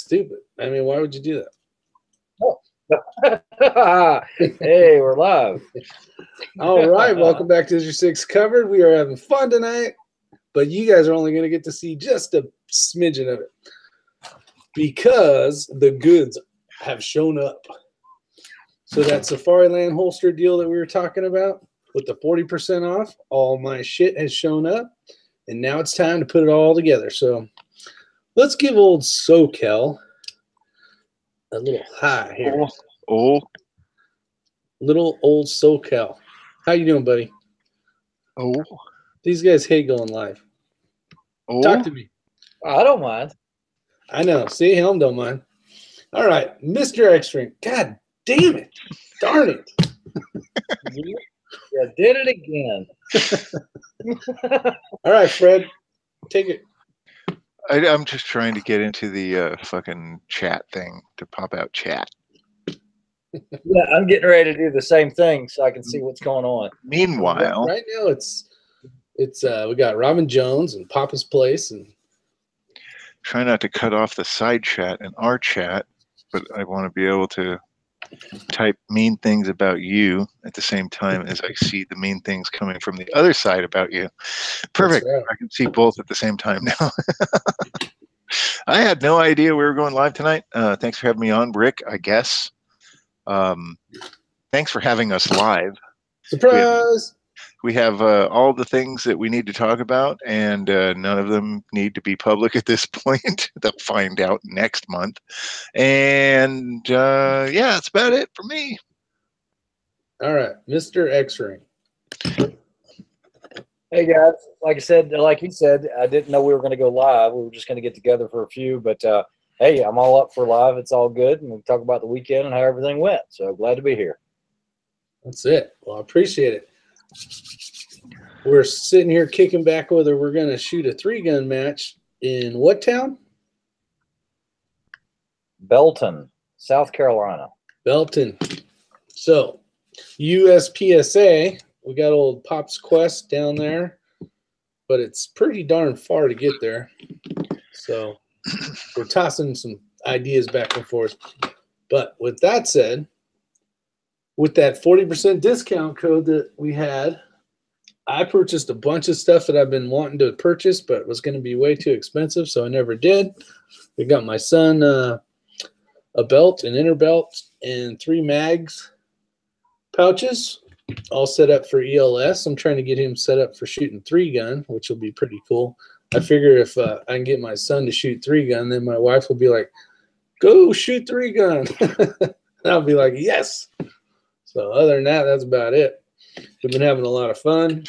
stupid. I mean, why would you do that? Hey, we're live. All right, welcome back to Isyour6covered. We are having fun tonight, but you guys are only going to get to see just a smidgen of it because the goods have shown up. So that Safariland holster deal that we were talking about with the 40% off, all my shit has shown up, and now it's time to put it all together. So let's give old SoCal a little high here. Little old SoCal. How you doing, buddy? These guys hate going live. Talk to me. I don't mind. I know. See, Helm don't mind. All right, Mr. X-Ring. God damn it. Darn it. You did it again. All right, Fred. Take it. I'm just trying to get into the fucking chat thing to pop out chat. Yeah, I'm getting ready to do the same thing so I can see what's going on. Meanwhile, right now it's we got Robin Jones and Papa's Place and try not to cut off the side chat in our chat, but I want to be able to type mean things about you at the same time as I see the mean things coming from the other side about you. Perfect. Right. I can see both at the same time now. I had no idea we were going live tonight. Thanks for having me on, Rick, I guess. Thanks for having us live. Surprise! We have all the things that we need to talk about, and none of them need to be public at this point. They'll find out next month. And yeah, that's about it for me. All right, Mr. X-Ring. Hey guys, like I said, like he said, I didn't know we were going to go live. We were just going to get together for a few, but hey, I'm all up for live. It's all good, and we'll talk about the weekend and how everything went. So glad to be here. That's it. Well, I appreciate it. We're sitting here kicking back whether we're going to shoot a 3-gun match in what town? Belton, South Carolina. Belton. So, USPSA, we got old Pop's Quest down there, but it's pretty darn far to get there. So, we're tossing some ideas back and forth. But with that said, with that 40% discount code that we had, I purchased a bunch of stuff that I've been wanting to purchase, but it was going to be way too expensive, so I never did. I got my son a belt, an inner belt, and 3 mags pouches, all set up for ELS. I'm trying to get him set up for shooting 3-gun, which will be pretty cool. I figure if I can get my son to shoot 3-gun, then my wife will be like, go shoot 3-gun. I'll be like, yes. So other than that, that's about it. We've been having a lot of fun.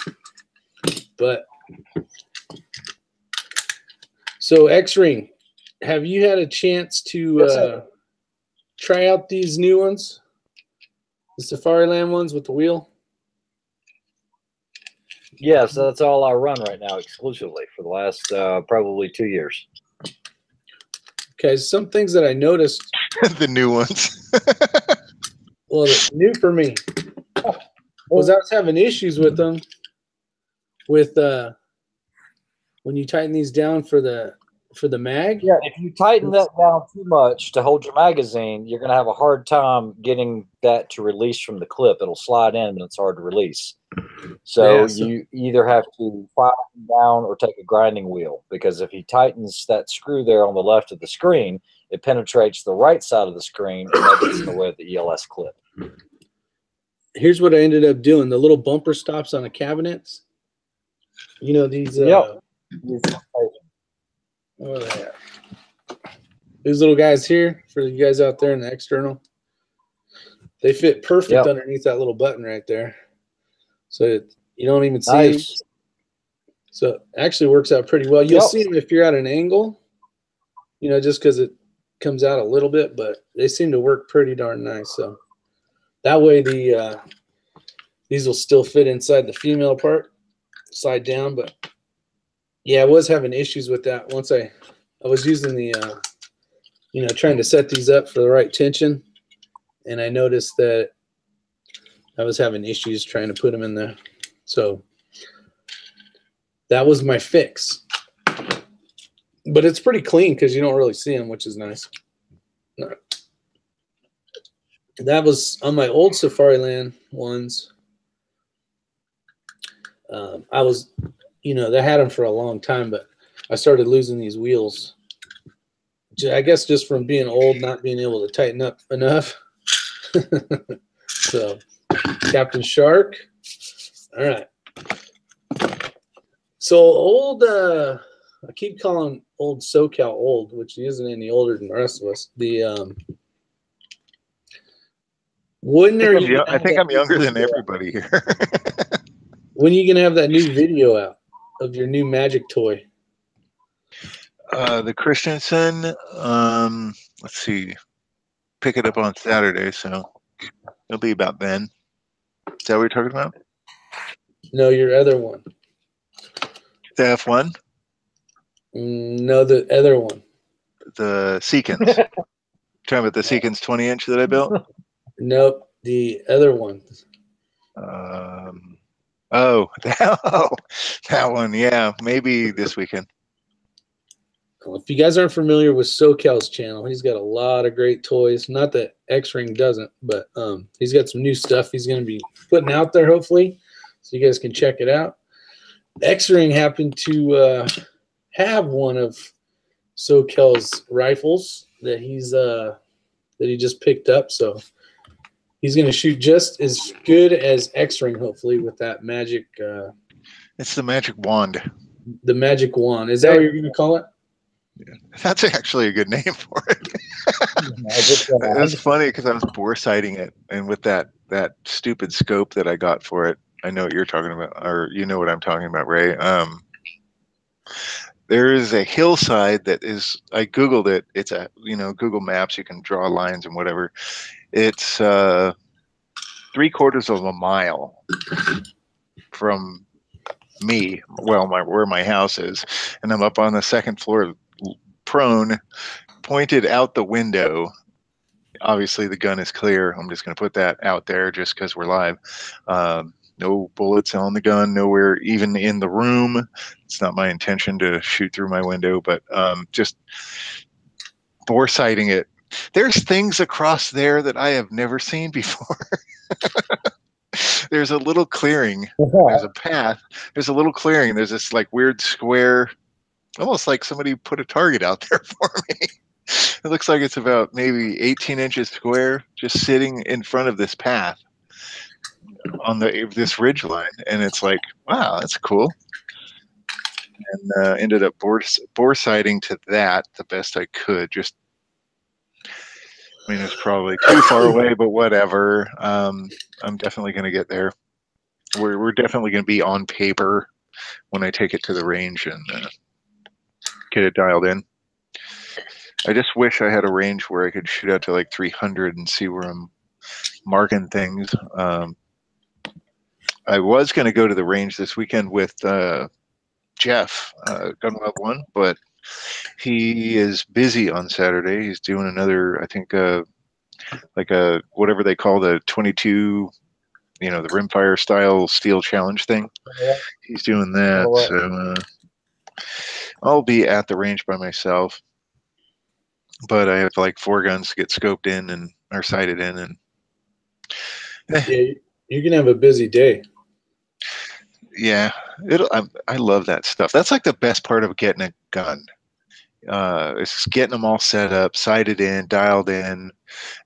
But so X-Ring, have you had a chance to try out these new ones? The Safariland ones with the wheel? Yeah, so that's all I run right now exclusively for the last probably 2 years. Okay, some things that I noticed. The new ones. Well, new for me was I was having issues with them with when you tighten these down for the mag. Yeah, if you tighten that down too much to hold your magazine, you're going to have a hard time getting that to release from the clip. It'll slide in and it's hard to release. So you either have to file it down or take a grinding wheel, because if he tightens that screw there on the left of the screen, it penetrates the right side of the screen and that gets in the way of the ELS clip. Here's what I ended up doing. The little bumper stops on the cabinets. You know, these these little guys here, for you guys out there in the external, they fit perfect underneath that little button right there. So you don't even see them. So it actually works out pretty well. You'll see them if you're at an angle, you know, just because it comes out a little bit, but they seem to work pretty darn nice. So that way these will still fit inside the female part, slide down. But yeah, I was having issues with that once I was using the you know, trying to set these up for the right tension, and I noticed that I was having issues trying to put them in there. So that was my fix. But it's pretty clean because you don't really see them, which is nice. That was on my old Safariland ones. I was, they had them for a long time, but I started losing these wheels. I guess just from being old, not being able to tighten up enough. So, Captain Shark. All right. So old, I keep calling old SoCal old, which he isn't any older than the rest of us. I think I'm younger than everybody here. When are you gonna have that new video out of your new magic toy? The Christensen, let's see, pick it up on Saturday, so it'll be about then. Is that what you're talking about? No, your other one. The F1? No, the other one. The Seekins. Talking about the Seekins 20-inch that I built? Nope, the other one. That one. Yeah, maybe this weekend. If you guys aren't familiar with SoCal's channel, he's got a lot of great toys. Not that X-Ring doesn't, but he's got some new stuff he's going to be putting out there, hopefully, so you guys can check it out. X-Ring happened to have one of SoCal's rifles that he just picked up, so he's going to shoot just as good as X-Ring, hopefully, with that magic. It's the magic wand. The magic wand. Is that what you're going to call it? Yeah. That's actually a good name for it. It was funny because I was bore sighting it, and with that stupid scope that I got for it, I know what you're talking about, or you know what I'm talking about, Ray. There is a hillside that is. I googled it. It's a Google Maps. You can draw lines and whatever. It's 3/4 of a mile from me. Well, where my house is, and I'm up on the second floor, prone, pointed out the window. Obviously, the gun is clear. I'm just going to put that out there just because we're live. No bullets on the gun, nowhere even in the room. It's not my intention to shoot through my window, but just bore sighting it. There's things across there that I have never seen before. There's a little clearing. There's a path. There's a little clearing. There's this like weird square, almost like somebody put a target out there for me. It looks like it's about maybe 18 inches square, just sitting in front of this path on this ridge line, and it's like, wow, that's cool. And ended up bore sighting to that the best I could. I mean, it's probably too far away, but whatever. I'm definitely going to get there. We're definitely going to be on paper when I take it to the range and get it dialed in. I just wish I had a range where I could shoot out to like 300 and see where I'm marking things. I was going to go to the range this weekend with Jeff, Gunwild 1, but he is busy on Saturday. He's doing another, I think, like a whatever they call the 22, the rimfire style steel challenge thing. Yeah. He's doing that, so I'll be at the range by myself. But I have like 4 guns to get scoped in and are sighted in, and yeah, you're gonna have a busy day. Yeah, I love that stuff. That's like the best part of getting a gun. It's getting them all set up, sighted in, dialed in. And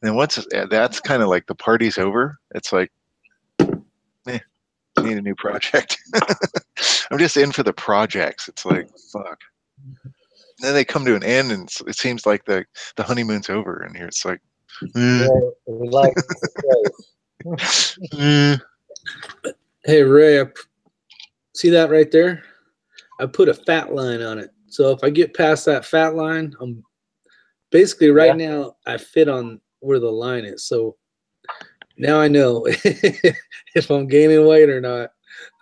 then once that's kind of like the party's over, it's like, need a new project. I'm just in for the projects. It's like, fuck. And then they come to an end, and it seems like the honeymoon's over. And here it's like, Hey, Ray, see that right there? I put a fat line on it. So if I get past that fat line, I'm basically now I fit on where the line is. So now I know if I'm gaining weight or not,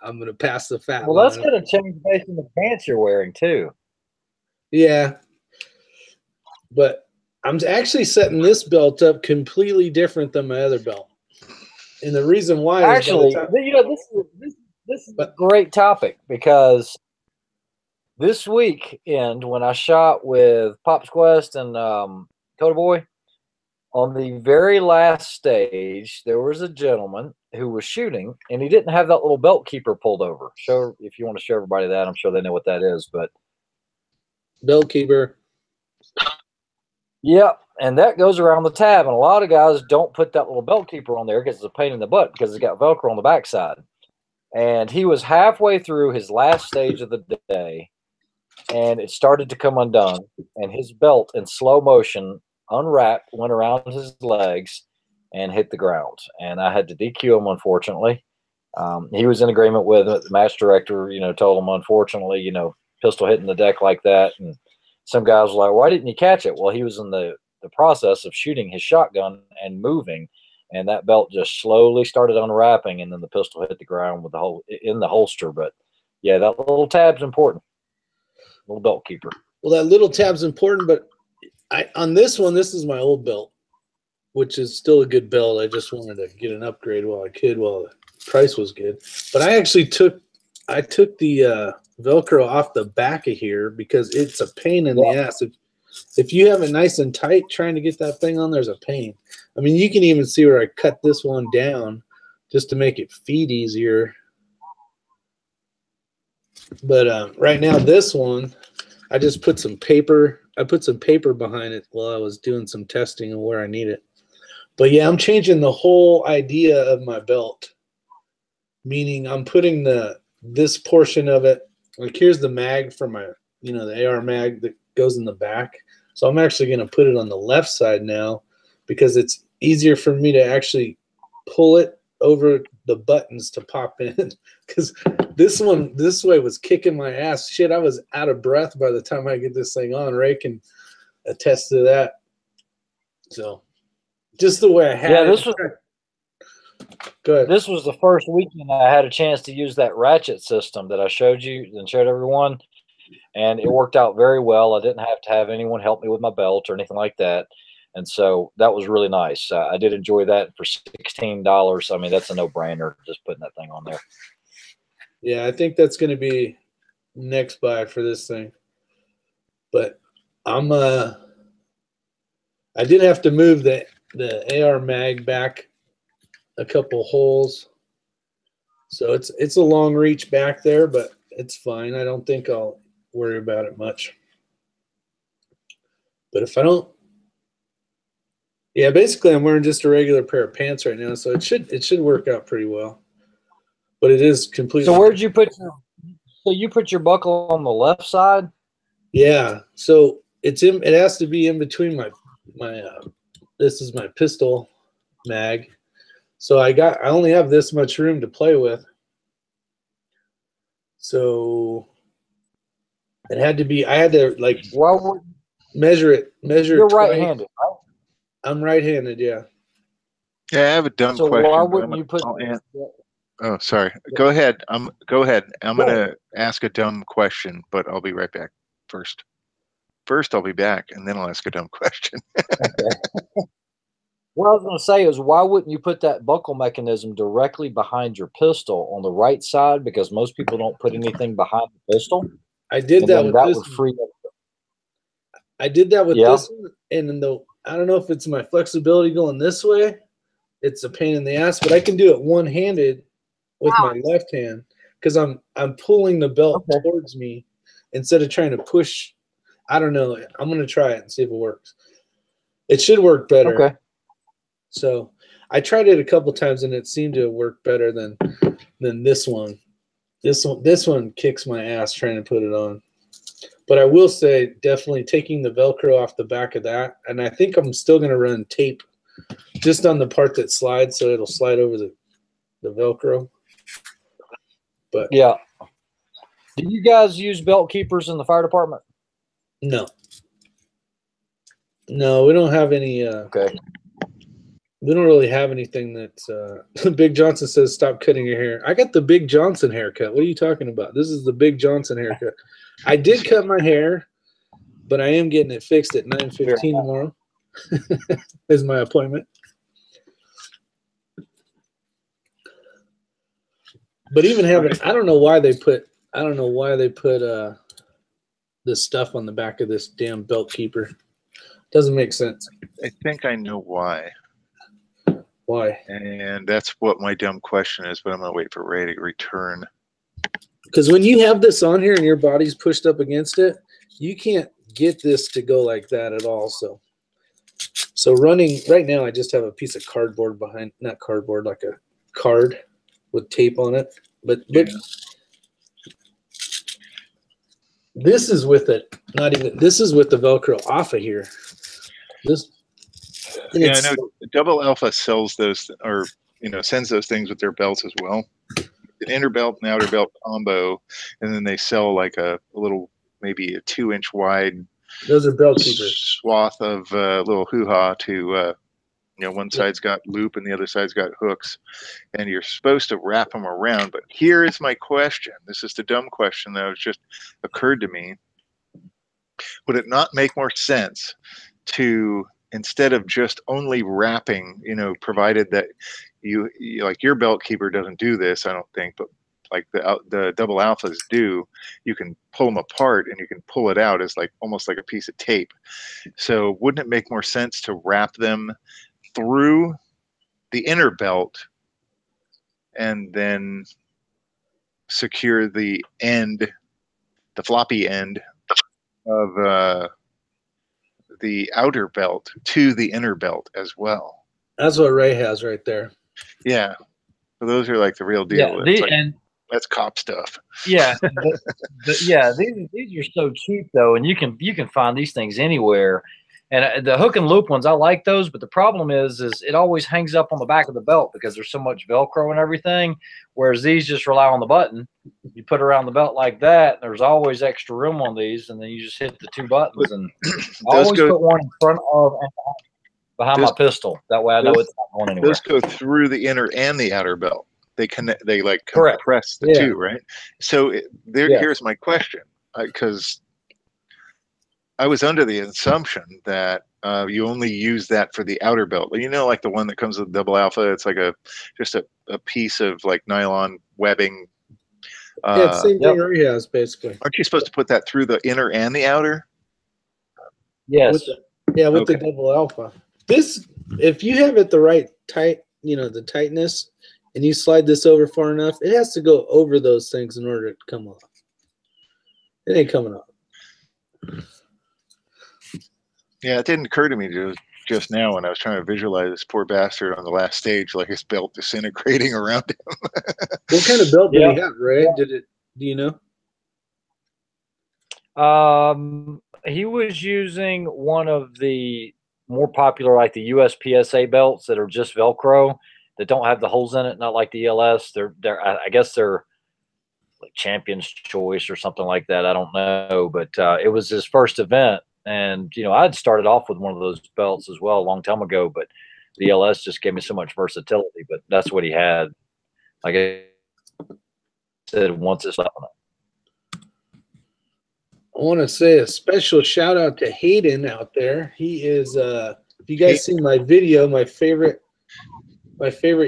I'm going to pass the fat line. Well, that's going to change based on the pants you're wearing too. Yeah. But I'm actually setting this belt up completely different than my other belt. And the reason why actually, this is a great topic, because this weekend when I shot with Pop's Quest and Coda Boy, on the very last stage, there was a gentleman who was shooting, and he didn't have that little belt keeper pulled over. Show if you want to show everybody that. I'm sure they know what that is, but belt keeper. Yeah, and that goes around the tab, and a lot of guys don't put that little belt keeper on there because it's a pain in the butt because it's got Velcro on the backside. And he was halfway through his last stage of the day, and it started to come undone, and his belt in slow motion unwrapped, went around his legs, and hit the ground. And I had to DQ him, unfortunately. He was in agreement with it. The match director, told him, unfortunately, pistol hitting the deck like that. And some guys were like, why didn't you catch it? Well, he was in the process of shooting his shotgun and moving, and that belt just slowly started unwrapping, and then the pistol hit the ground with in the holster. But yeah, that little tab's important. Little belt keeper. Well, that little tab's important, but on this one, this is my old belt, which is still a good belt. I just wanted to get an upgrade while I could, while the price was good. But I actually took the Velcro off the back of here because it's a pain in the ass. If you have it nice and tight, trying to get that thing on there's a pain. I mean, you can even see where I cut this one down just to make it feed easier. But right now, this one, I just put some paper. I put some paper behind it while I was doing some testing of where I need it. But yeah, I'm changing the whole idea of my belt. Meaning I'm putting this portion of it, like here's the mag for my, the AR mag that goes in the back. So I'm actually going to put it on the left side now because it's easier for me to actually pull it over the buttons to pop in. Because this way was kicking my ass. Shit, I was out of breath by the time I get this thing on. Ray can attest to that. So just the way I had it. Go ahead. This was the first weekend I had a chance to use that ratchet system that I showed you and showed everyone, and it worked out very well. I didn't have to have anyone help me with my belt or anything like that, and so that was really nice. I did enjoy that for $16. I mean, that's a no-brainer, just putting that thing on there. Yeah, I think that's going to be next buy for this thing. But I did have to move the AR mag back a couple holes, so it's a long reach back there, but it's fine. I don't think I'll worry about it much. But if I don't, yeah, basically I'm wearing just a regular pair of pants right now, so it should work out pretty well. But it is completely. So where'd you put your? So you put your buckle on the left side? Yeah. So it has to be in between my this is my pistol mag. So I only have this much room to play with. So it had to be, I had to like measure it. You're right-handed, right? I'm right-handed, yeah. Yeah, I have a dumb question. So why wouldn't you put? Oh, sorry. Go ahead. Go ahead. I'm gonna ask a dumb question, but I'll be right back first. First, I'll be back, and then I'll ask a dumb question. Okay. What I was going to say is, why wouldn't you put that buckle mechanism directly behind your pistol on the right side? Because most people don't put anything behind the pistol. I did that with this. Would free up. I did that with this one, and I don't know if it's my flexibility going this way. It's a pain in the ass, but I can do it one-handed with my left hand because I'm pulling the belt towards me instead of trying to push. I don't know. I'm going to try it and see if it works. It should work better. Okay. So I tried it a couple times and it seemed to work better than this one. This one kicks my ass trying to put it on. But I will say definitely taking the Velcro off the back of that, and I think I'm still going to run tape just on the part that slides, so it'll slide over the Velcro. But yeah. Do you guys use belt keepers in the fire department? No. No, we don't have any. Okay. We don't really have anything that's Big Johnson says stop cutting your hair. I got the Big Johnson haircut. What are you talking about? This is the Big Johnson haircut. I did cut my hair, but I am getting it fixed at 9:15 tomorrow. Is my appointment. But even having, I don't know why they put this stuff on the back of this damn belt keeper. Doesn't make sense. I think I know why. Why? And that's what my dumb question is, but I'm going to wait for Ray to return. Because when you have this on here and your body's pushed up against it, you can't get this to go like that at all. So running right now, I just have a piece of cardboard behind, not cardboard, like a card with tape on it. But look, this is with it. Not even, this is with the Velcro off of here. This. Yeah, I know Double Alpha sells those, or sends those things with their belts as well. An inner belt and outer belt combo, and then they sell like a little, maybe a 2-inch wide. Those are belt keepers. Swath of little hoo-ha to, one side's got loop and the other side's got hooks, and you're supposed to wrap them around. But here is my question. This is the dumb question that was just occurred to me. Would it not make more sense to, instead of just only wrapping, provided that you like your belt keeper doesn't do this, I don't think, but like the Double Alphas do, you can pull them apart and you can pull it out as like almost like a piece of tape. So wouldn't it make more sense to wrap them through the inner belt and then secure the floppy end of the outer belt to the inner belt as well? That's what Ray has right there. Yeah. So those are like the real deal. Yeah, that's cop stuff. Yeah, these are so cheap though, and you can find these things anywhere. And the hook and loop ones, I like those, but the problem is it always hangs up on the back of the belt because there's so much Velcro and everything. Whereas these just rely on the button. You put it around the belt like that. There's always extra room on these, and then you just hit the 2 buttons. And I always put one in front of and behind my pistol. That way I know it's not going anywhere. Those go through the inner and the outer belt. They connect. They like compress the two, right? So here's my question, because I was under the assumption that you only use that for the outer belt. Like the one that comes with Double Alpha, it's like just a piece of like nylon webbing. Yeah, same thing Ray has basically. Aren't you supposed to put that through the inner and the outer? Yes. With the Double Alpha. This, if you have it the right tight, the tightness, and you slide this over far enough, it has to go over those things in order to come off. It ain't coming off. Yeah, it didn't occur to me just now when I was trying to visualize this poor bastard on the last stage, like his belt disintegrating around him. What kind of belt did he have, Ray? Do you know? He was using one of the more popular, like the USPSA belts that are just Velcro, that don't have the holes in it, not like the ELS. I guess they're like Champion's Choice or something like that. I don't know, but it was his first event, and I'd started off with one of those belts as well a long time ago, but the ELS just gave me so much versatility. But that's what he had. Like I said, once it's up on it. I want to say a special shout out to Hayden out there. He is, if you guys seen my video, my favorite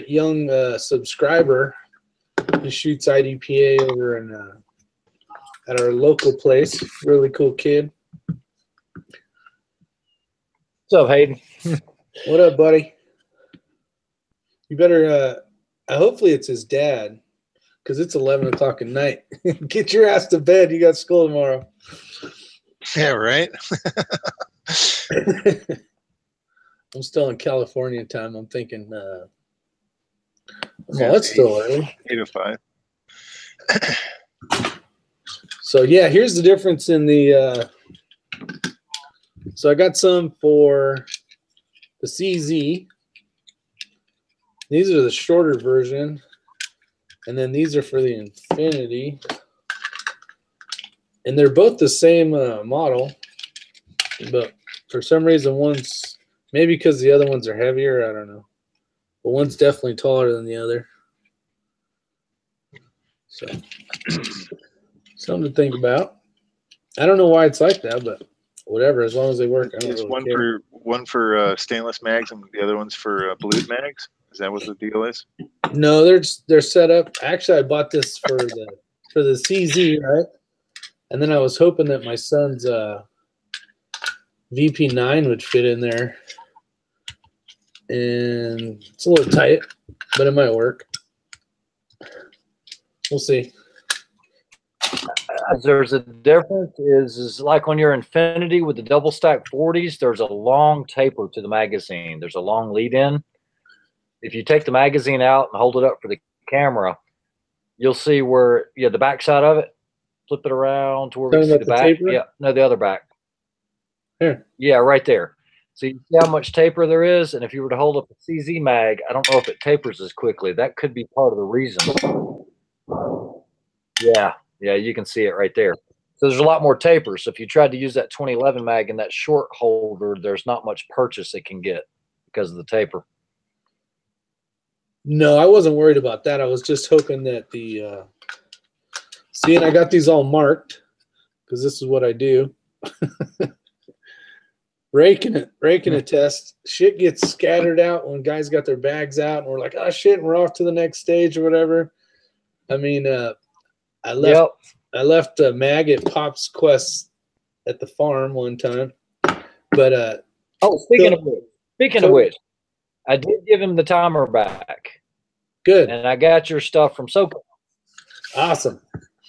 young subscriber, who shoots IDPA over at our local place. Really cool kid. What's up, Hayden? What up, buddy? You better, hopefully it's his dad, because it's 11 o'clock at night. Get your ass to bed. You got school tomorrow. Yeah, right? I'm still in California time. I'm thinking, well, it's still early. 8 to 5. So, yeah, here's the difference in the, so I got some for the CZ. These are the shorter version. And then these are for the Infinity. And they're both the same model. But for some reason, one's, maybe because the other ones are heavier, I don't know. But one's definitely taller than the other. So, something to think about. I don't know why it's like that, but whatever, as long as they work. I don't really care. One for stainless mags and the other one's for blued mags? Is that what the deal is? No, they're set up. Actually, I bought this for the CZ, right? And then I was hoping that my son's VP9 would fit in there. And it's a little tight, but it might work. We'll see. There's a difference is like on your Infinity with the double stack 40s, there's a long taper to the magazine. There's a long lead in. If you take the magazine out and hold it up for the camera, you'll see where the back side of it, flip it around to where we can see the back. Taper? Yeah, no, the other back. Here. Yeah, right there. So you see how much taper there is, and if you were to hold up a CZ mag, I don't know if it tapers as quickly. That could be part of the reason. Yeah, you can see it right there. So there's a lot more taper. So if you tried to use that 2011 mag in that short holder, there's not much purchase it can get because of the taper. No, I wasn't worried about that. I was just hoping that the see, and I got these all marked because this is what I do. Raking a test. Shit gets scattered out when guys got their bags out, and we're like, oh shit, we're off to the next stage or whatever. I mean, I left a mag at Pop's Quest at the farm one time, but speaking of which, I did give him the timer back. Good, and I got your stuff from SoCal. Awesome.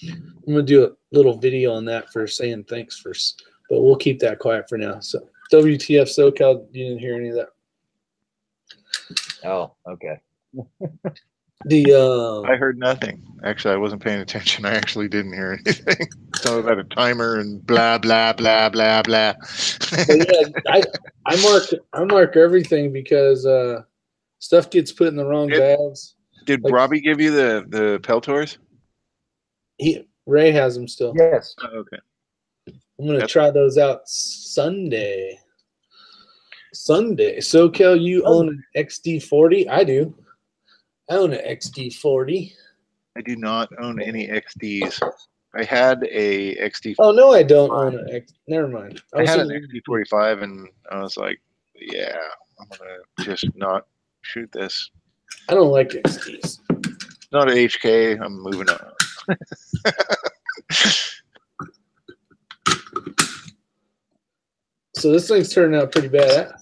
I'm gonna do a little video on that for saying thanks first, but we'll keep that quiet for now. So WTF SoCal, you didn't hear any of that. Oh, okay. I heard nothing. Actually, I wasn't paying attention. I actually didn't hear anything. Something about a timer and blah blah blah blah blah. Yeah, I mark everything because stuff gets put in the wrong bags. Did Robbie give you the Peltors? Ray has them still. Yes. Oh, okay. I'm gonna try those out Sunday. SoCal, you own an XD40? I do. I own an XD40. I do not own any XDs. I had a XD. Oh no, I don't own an X. Never mind. I had an XD45, and I was like, yeah, I'm gonna just not shoot this. I don't like XDs. Not an HK. I'm moving on. So this thing's turning out pretty bad.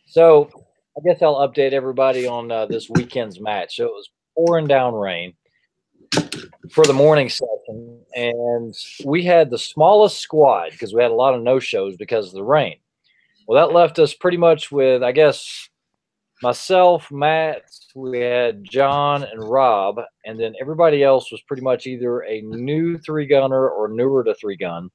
So I guess I'll update everybody on this weekend's match. So it was pouring down rain for the morning session, and we had the smallest squad because we had a lot of no-shows because of the rain. Well, that left us pretty much with, I guess, myself, Matt, we had John and Rob, and then everybody else was pretty much either a new 3-gunner or newer to 3-gun.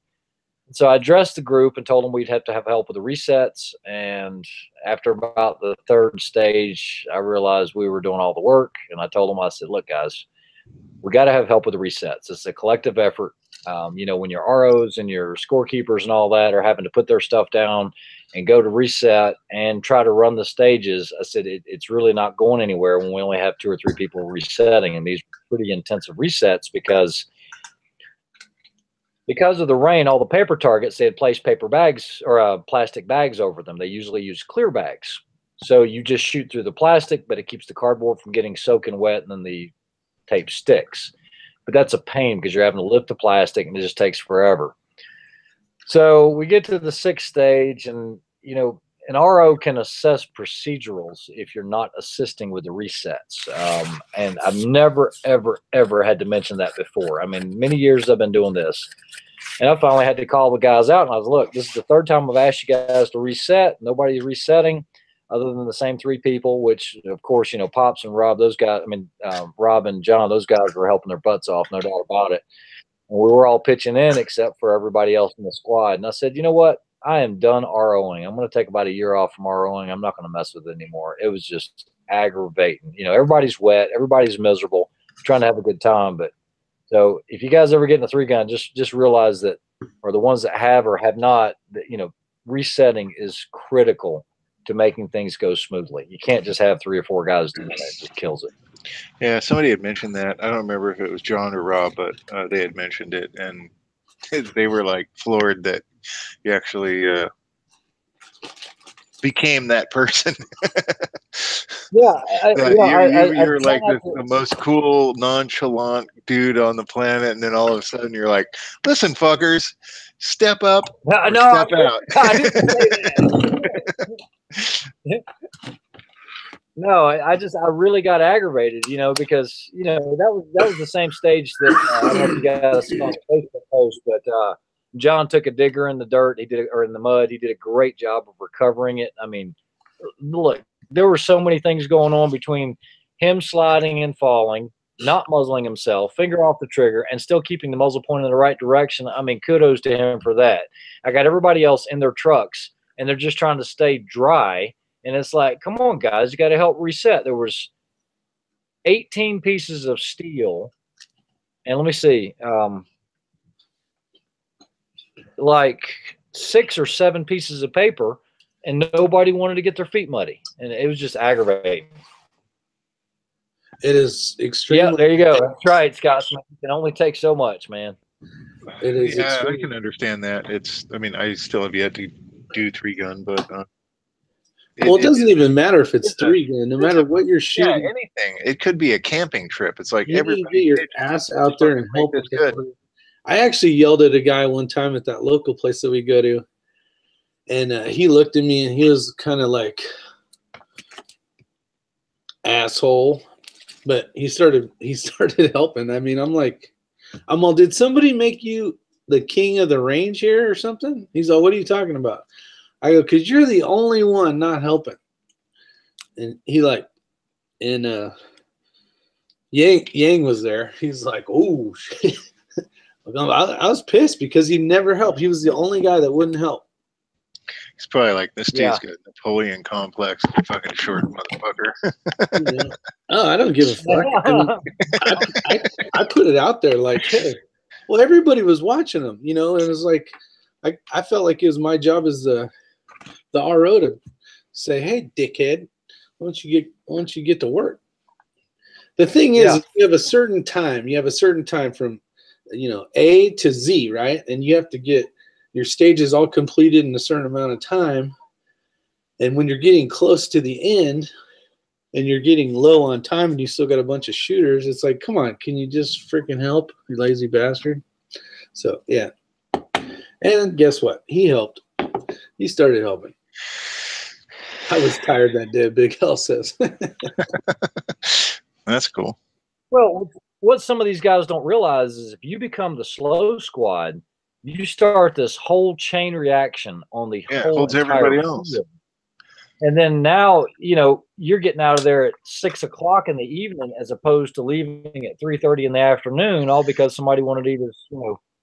So I addressed the group and told them we'd have to have help with the resets. And after about the 3rd stage, I realized we were doing all the work. And I told them, I said, look, guys, we got to have help with the resets. It's a collective effort. When your ROs and your scorekeepers and all that are having to put their stuff down and go to reset and try to run the stages, I said, it's really not going anywhere when we only have 2 or 3 people resetting. And these are pretty intensive resets because of the rain, all the paper targets, they had placed paper bags or plastic bags over them. They usually use clear bags. So you just shoot through the plastic, but it keeps the cardboard from getting soaking wet, and then the tape sticks. But that's a pain because you're having to lift the plastic, and it just takes forever. So we get to the 6th stage, and, an RO can assess procedurals if you're not assisting with the resets. And I've never, ever, ever had to mention that before. I mean, many years I've been doing this. And I finally had to call the guys out, and I was, look, this is the 3rd time I've asked you guys to reset. Nobody's resetting other than the same 3 people, which, of course, Pops and Rob, those guys, Rob and John, those guys were helping their butts off, no doubt about it. And we were all pitching in except for everybody else in the squad. And I said, you know what? I am done ROing. I'm going to take about a year off from ROing. I'm not going to mess with it anymore. It was just aggravating. Everybody's wet. Everybody's miserable, trying to have a good time. But so if you guys ever get in a 3-gun, just realize that, or the ones that have or have not, that, resetting is critical to making things go smoothly. You can't just have 3 or 4 guys doing that. It just kills it. Yeah, somebody had mentioned that. I don't remember if it was John or Rob, but they had mentioned it, and they were like floored that you actually became that person. Yeah, You're like the most cool, nonchalant dude on the planet, and then all of a sudden you're like, "Listen, fuckers, step up or step out." I didn't say that. No, I really got aggravated, because that was the same stage that I don't know if you guys saw the Facebook post, but John took a digger in the dirt, or in the mud. He did a great job of recovering it. I mean, look, there were so many things going on between him sliding and falling, not muzzling himself, finger off the trigger, and still keeping the muzzle pointed in the right direction. I mean, kudos to him for that. I got everybody else in their trucks, and they're just trying to stay dry. And it's like, come on, guys, you got to help reset. There was 18 pieces of steel, and let me see, like 6 or 7 pieces of paper, and nobody wanted to get their feet muddy, and it was just aggravating. It is extremely. Yeah, there you go. That's right, Scott. It can only take so much, man. It is. Yeah, I can understand that. I mean, I still have yet to do 3-gun, but. Well, it doesn't even matter if it's 3-gun. No matter what you're shooting. Yeah, anything. It could be a camping trip. It's like you need to get your ass out there and help. I actually yelled at a guy one time at that local place that we go to, and he looked at me and he was kind of like asshole, but he started helping. I mean, I'm like, all, did somebody make you the king of the range here or something? He's all, what are you talking about? I go, because you're the only one not helping. And he like, and Yang was there. He's like, oh, shit. I was pissed because he never helped. He was the only guy that wouldn't help. He's probably like, this dude's got Napoleon complex, fucking short motherfucker. Yeah. Oh, I don't give a fuck. I mean, I put it out there like, hey, well, everybody was watching him, and it was like, I felt like it was my job as the RO to say, hey, dickhead, why don't you get to work? The thing is, you have a certain time. You have a certain time from, A to Z, right? And you have to get your stages all completed in a certain amount of time. And when you're getting close to the end and you're getting low on time and you still got a bunch of shooters, it's like, come on, can you just freaking help, you lazy bastard? So, yeah. And guess what? He helped. He started helping. I was tired that day, Big L says. That's cool. Well, what some of these guys don't realize is if you become the slow squad, you start this whole chain reaction on the whole holds everybody else. Field. And then now, you're getting out of there at 6 o'clock in the evening as opposed to leaving at 3:30 in the afternoon, all because somebody wanted to either,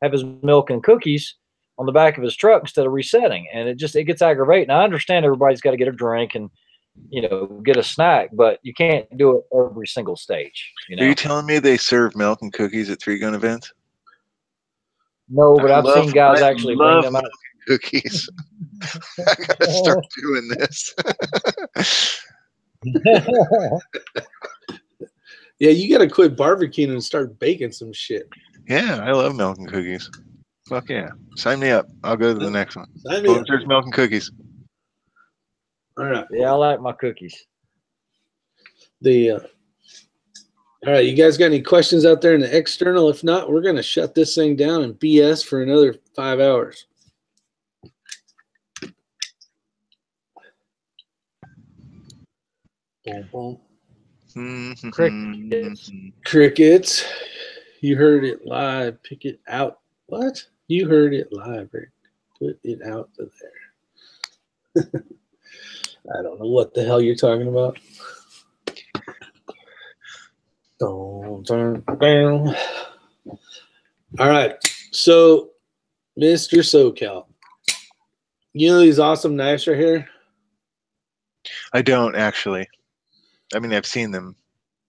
have his milk and cookies on the back of his truck instead of resetting. And it gets aggravating. I understand everybody's got to get a drink and, get a snack, but you can't do it every single stage. Are you telling me they serve milk and cookies at 3-gun events? No, but I've seen guys actually bring them out. Cookies. I gotta start doing this. Yeah, you gotta quit barbecuing and start baking some shit. Yeah, I love milk and cookies. Fuck yeah. Sign me up. I'll go to the next one. There's milk and cookies. All right. Yeah, I like my cookies. All right, you guys got any questions out there in the external? If not, we're going to shut this thing down and BS for another 5 hours. Boom, boom. Crickets. You heard it live. Pick it out. What? You heard it live, Rick. Put it out to there. I don't know what the hell you're talking about. All right. So, Mr. SoCal, you know these awesome knives right here? I don't actually. I mean, I've seen them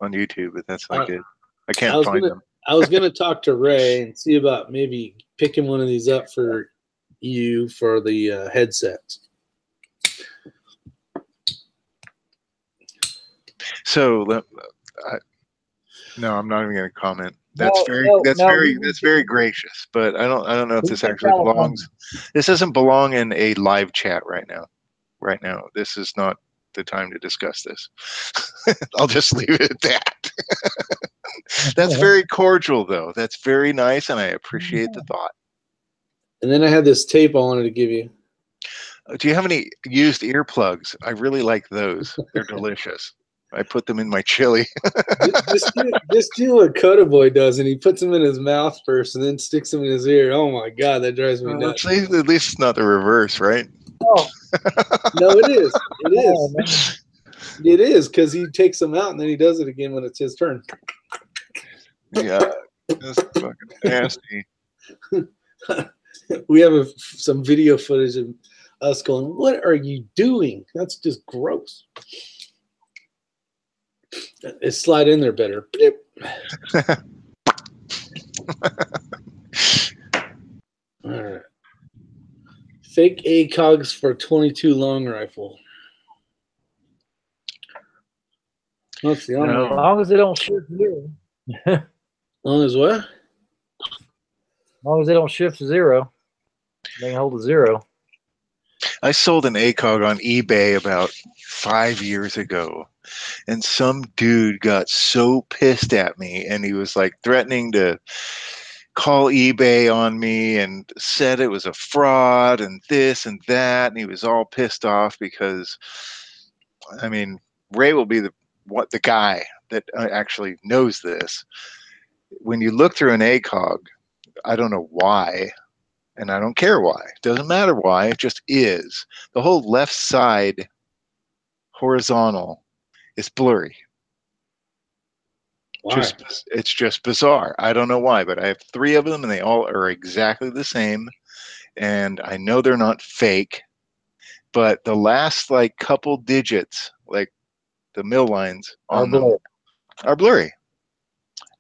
on YouTube, but that's not good. I can't find them. I was going to talk to Ray and see about maybe picking one of these up for you for the headsets. So, no, I'm not even going to comment. That's very gracious, but I don't know if this actually belongs. This doesn't belong in a live chat right now. This is not the time to discuss this. I'll just leave it at that. That's very cordial, though. That's very nice, and I appreciate the thought. And then I had this tape I wanted to give you. Do you have any used earplugs? I really like those. They're delicious. I put them in my chili. Just do what Coda Boy does, and he puts them in his mouth first and then sticks them in his ear. Oh, my God, that drives me nuts. At least it's not the reverse, right? Oh. No, it is. It is. It is, because he takes them out, and then he does it again when it's his turn. Yeah, that's fucking nasty. We have some video footage of us going, "What are you doing? That's just gross." It slide in there better. All right. Fake ACOGs for 22 long rifle. Let's see. As long as they don't shift zero. Long as what? As long as they don't shift to zero, they can hold a zero. I sold an ACOG on eBay about 5 years ago, and some dude got so pissed at me, and he was like threatening to call eBay on me and said it was a fraud and this and that, and he was all pissed off because, I mean, Ray will be the guy that actually knows this. When you look through an ACOG, I don't know why, and I don't care why. It doesn't matter why. It just is. The whole left side horizontal is blurry. Why? It's just bizarre. I don't know why, but I have 3 of them, and they all are exactly the same. And I know they're not fake, but the last like couple digits, like the mill lines on them, are blurry.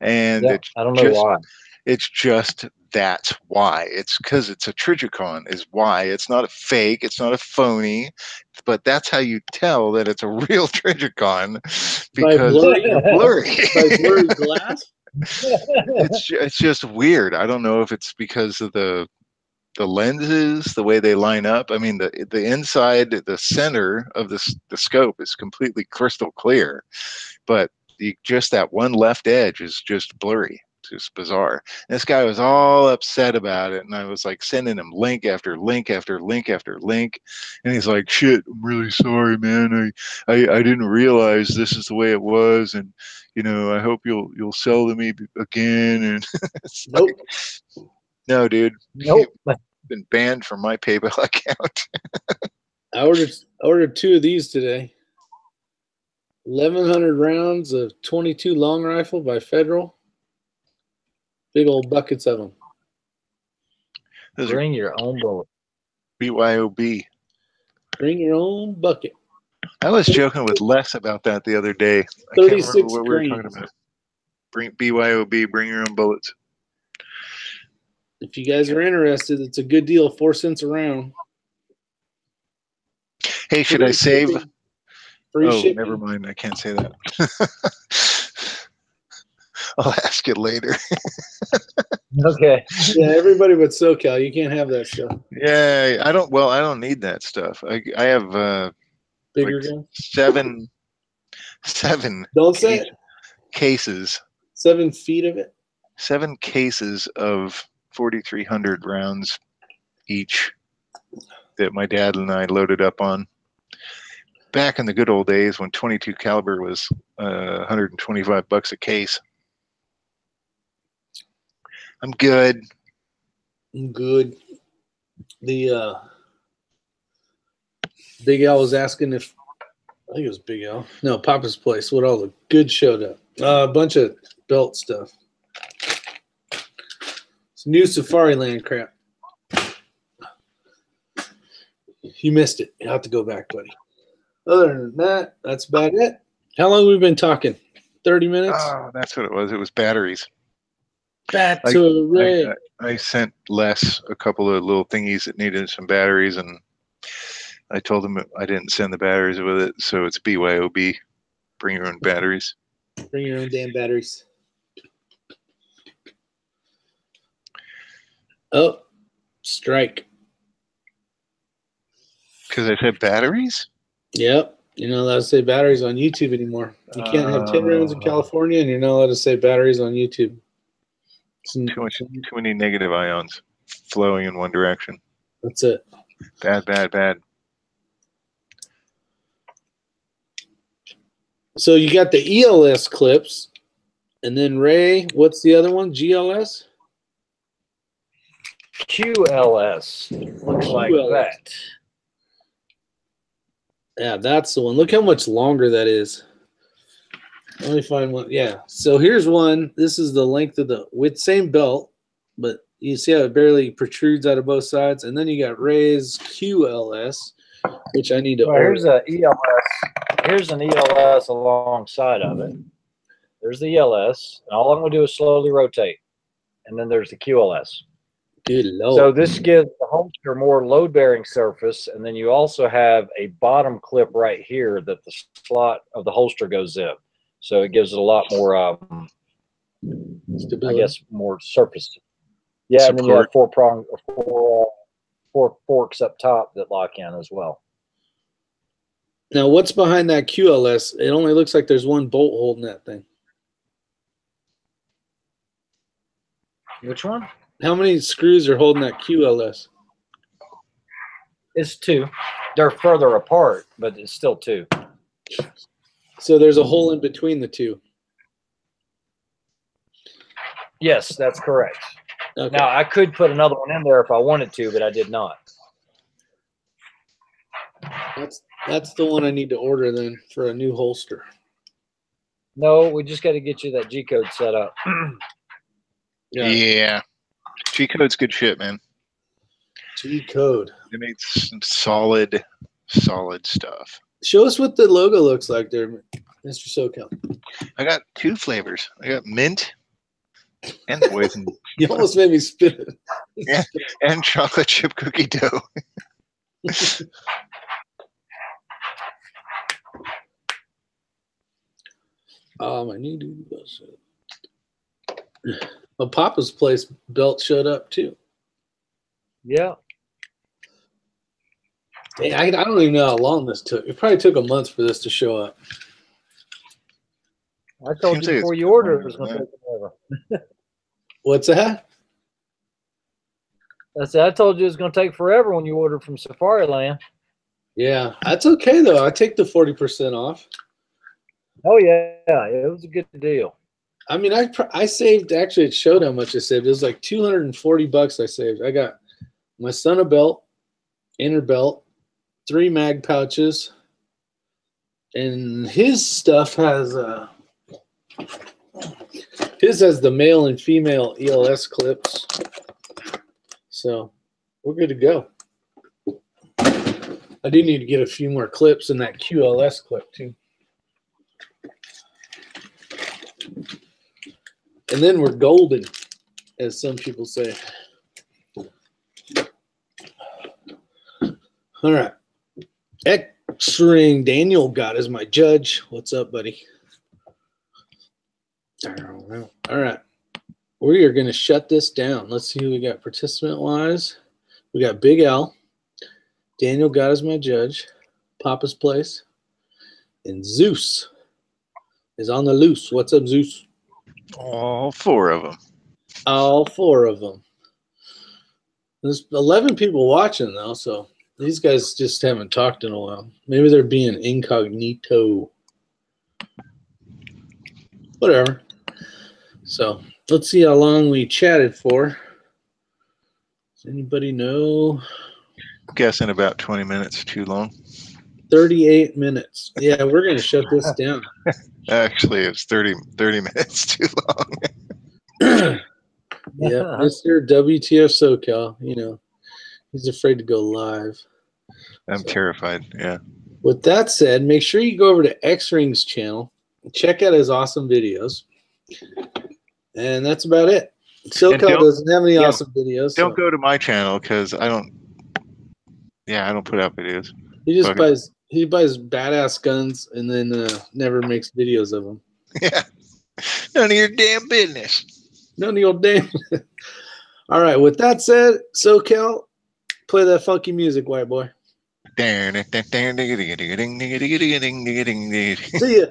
And yeah, I don't know why. It's just that's why. It's because it's a Trijicon is why. It's not a fake. It's not a phony. But that's how you tell that it's a real Trijicon, because they're blurry. By blurry glass? It's just weird. I don't know if it's because of the lenses, the way they line up. I mean, the inside, the center of the scope is completely crystal clear, but just that one left edge is just blurry. It's just bizarre. And this guy was all upset about it, and I was like sending him link after link after link after link, and he's like, "Shit, I'm really sorry, man. I didn't realize this is the way it was, and I hope you'll sell to me again." And it's nope. Like, no, dude. Nope. You've been banned from my PayPal account. I ordered 2 of these today. 1,100 rounds of 22 long rifle by Federal. Big old buckets of them. Bring your own bullet. BYOB. Bring your own bucket. I was joking with Les about that the other day. I 36 can't remember what grains. we were talking about. BYOB, bring your own bullets. If you guys are interested, it's a good deal, 4 cents a round. Hey, should I save? Free shipping. Never mind. I can't say that. I'll ask it later. Okay. Yeah, everybody but SoCal, you can't have that stuff. Yeah, I don't need that stuff. I have Bigger like guns? seven Don't say it. Cases. 7 feet of it? 7 cases of 4,300 rounds each that my dad and I loaded up on. Back in the good old days when 22 caliber was $125 a case. I'm good. Good. The Big Al was asking if, I think it was Big Al. No, Papa's Place. What all the good showed up. A bunch of belt stuff. It's new Safariland crap. You missed it. You have to go back, buddy. Other than that, that's about it. How long have we been talking? 30 minutes? Oh, that's what it was. It was batteries. Battery. I sent Les a couple of little thingies that needed some batteries, and I told him I didn't send the batteries with it, so it's BYOB. Bring your own batteries. Bring your own damn batteries. Oh, strike. Because I said batteries? Yep. You're not allowed to say batteries on YouTube anymore. You can't have 10 rounds in California, and you're not allowed to say batteries on YouTube. Too many negative ions flowing in one direction. That's it. Bad, bad, bad. So you got the ELS clips, and then Ray, what's the other one? GLS? QLS. Looks like that. Yeah, that's the one. Look how much longer that is. Let me find one. Yeah. So here's one. This is the length of the with same belt, but you see how it barely protrudes out of both sides. And then you got Ray's QLS, which I need to order. Here's a ELS. Here's an ELS alongside of it. There's the ELS, and all I'm going to do is slowly rotate. And then there's the QLS. Good Lord. So this gives the holster more load-bearing surface, and then you also have a bottom clip right here that the slot of the holster goes in. So it gives it a lot more, I guess, more surface. Yeah, Support. and then you have four forks up top that lock in as well. Now, what's behind that QLS? It only looks like there's one bolt holding that thing. Which one? How many screws are holding that QLS? It's two. They're further apart, but it's still two. So there's a hole in between the two. Yes, that's correct. Okay. Now, I could put another one in there if I wanted to, but I did not. That's the one I need to order then for a new holster. No, we just got to get you that G-code set up. Yeah. G-code's good shit, man. G-code. They made some solid stuff. Show us what the logo looks like there, Mr. SoCal. I got two flavors. I got mint and poison. You almost made me spit it. Yeah, and chocolate chip cookie dough. My new well, Papa's Place belt showed up too. Yeah. Dang, I don't even know how long this took. It probably took a month for this to show up. I told you before you ordered it was going to take forever. What's that? I told you it was going to take forever when you ordered from Safari Land. Yeah, that's okay though. I take the 40% off. Oh yeah, it was a good deal. I mean, I saved. Actually, it showed how much I saved. It was like $240 I saved. I got my son a belt, inner belt, 3 mag pouches, and his stuff has the male and female ELS clips. So we're good to go. I do need to get a few more clips in that QLS clip too. And then we're golden, as some people say. All right. X-Ring Daniel got as my judge. What's up, buddy? All right. We are going to shut this down. Let's see who we got participant-wise. We got Big L. Daniel got as my judge. Papa's Place. And Zeus is on the loose. What's up, Zeus? All 4 of them. All 4 of them. There's 11 people watching, though, so these guys just haven't talked in a while. Maybe they're being incognito. Whatever. So let's see how long we chatted for. Does anybody know? I'm guessing about 20 minutes too long. 38 minutes. Yeah, we're going to shut this down. Actually, it's 30 minutes too long. Yeah, Mr. WTF SoCal, you know, he's afraid to go live. I'm terrified, yeah. With that said, make sure you go over to X-Ring's channel and check out his awesome videos. And that's about it. SoCal doesn't have any awesome videos. Don't go to my channel because I don't put out videos. He buys badass guns and then never makes videos of them. Yeah. None of your damn business. None of your damn. All right. With that said, SoCal, play that funky music, white boy. See ya.